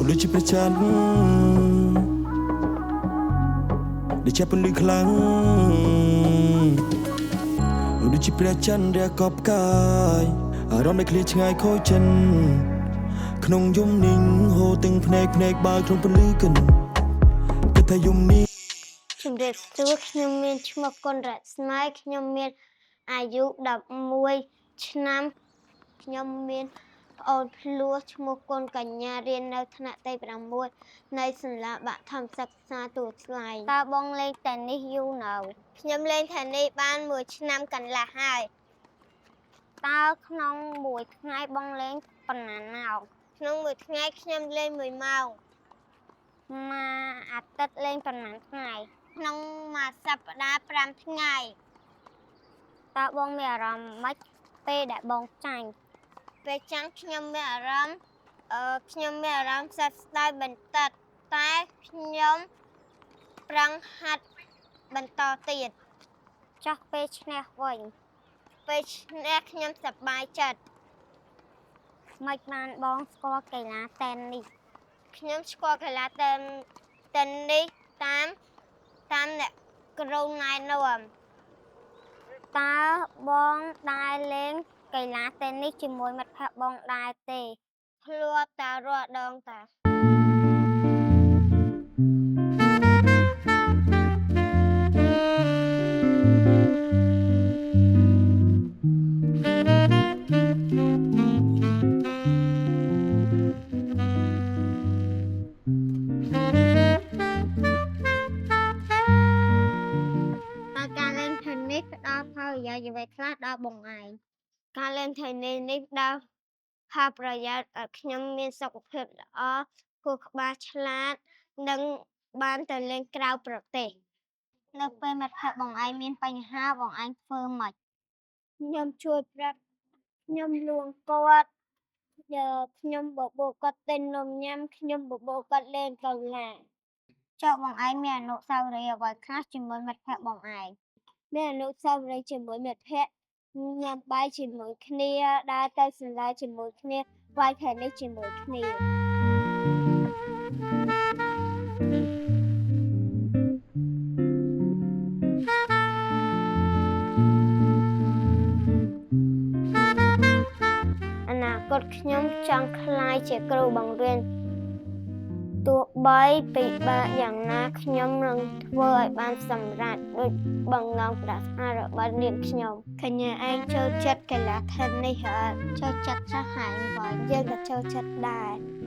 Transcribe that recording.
ដូចជាព្រះច័ន្ទដែលចាប់ពលឺខ្លាំងដូចជាព្រះច័ន្ទដែលកប់កាយអារម្មណ៍ដែលឃ្លាតឆ្ងាយខូចចិនក្នុងយំនីងហូរទាំងភ្នែកបើក្នុងពលឺកិនគិតថាយំនេះជំរាបសួរខ្ញុំមានឈ្មោះកុនរស្មីខ្ញុំមានអាយុ11ឆ្នាំខ្ញុំមានប្អូនភ្លោះឈ្មោះកុនកញ្ញារៀននៅថ្នាក់ទី6នៃសាលាបឋមសិក្សាទួលស្លែងតើបងលេងតេនីសយូរនៅខ្ញុំលេងតេនីសបាន1ឆ្នាំកន្លះហើយតើក្នុងមួយថ្ងៃបងលេងប៉ុន្មានម៉ោងក្នុងមួយថ្ងៃខ្ញុំលេង1ម៉ោងមួយអាទិត្យលេងប៉ុន្មានថ្ងៃក្នុងមួយសប្តាហ៍5ថ្ងៃតើបងមានអារម្មណ៍ម៉េចពេលដែលបងចាញ់ពេលចាញ់ខ្ញុំមានអារម្មណ៍សោកស្ដាយបន្តិចតែខ្ញុំប្រឹងហាត់បន្តទៀតចុះពេលឈ្នះវិញពេលឈ្នះខ្ញុំសប្បាយចិត្តមិនបានបងស្គាល់កីឡាតេនីសខ្ញុំស្គាល់កីឡាតេនីសតាមអ្នកគ្រូណែនាំតើបងដែរលេងកីឡាតេនីសជាមួយមិត្តភក្តិបងដែរទេធ្លាប់តែរាល់ដងតាការលេងថេននីសផ្ដល់ផលប្រយោជន៍អ្វីខ្លះដល់បងឯងការលេងថេននីសនេះផ្ដល់ផលប្រយោជន៍ឲ្យខ្ញុំមានសុខភាពល្អខួរក្បាលឆ្លាតនិងបានទៅលេងក្រៅប្រទេសនៅពេលមិត្តភក្តិបងឯងមានបញ្ហាបងឯងធ្វើម៉េចខ្ញុំជួយប្រាប់ខ្ញុំលួងគាត់ខ្ញុំបបួលគាត់ទិញនំញ៉ាំខ្ញុំបបួលគាត់លេងកីឡាចុះបងឯងមានអនុស្សាវរីយ៍អ្វីខ្លះជាមួយមិត្តភក្តិបងឯងមានអនុស្សាវរីយ៍ជាមួយមិត្តភក្តិញ៉ាំបាយជាមួយគ្នាដើរទៅសាលាជាមួយគ្នាវាយថេននីសជាមួយគ្នាអនាគតខ្ញុំចង់ក្លាយជាគ្រូបង្រៀនទោះបីពិបាកយ៉ាងណាខ្ញុំនឹងធ្វើឲ្យបានសម្រេចដូចបំណងប្រាថ្នារបស់នាងខ្ញុំកញ្ញាឯងចូលចិត្តកីឡាថេននីសចូលចិត្តសាហាយវិញយើងក៏ចូលចិត្តដែរ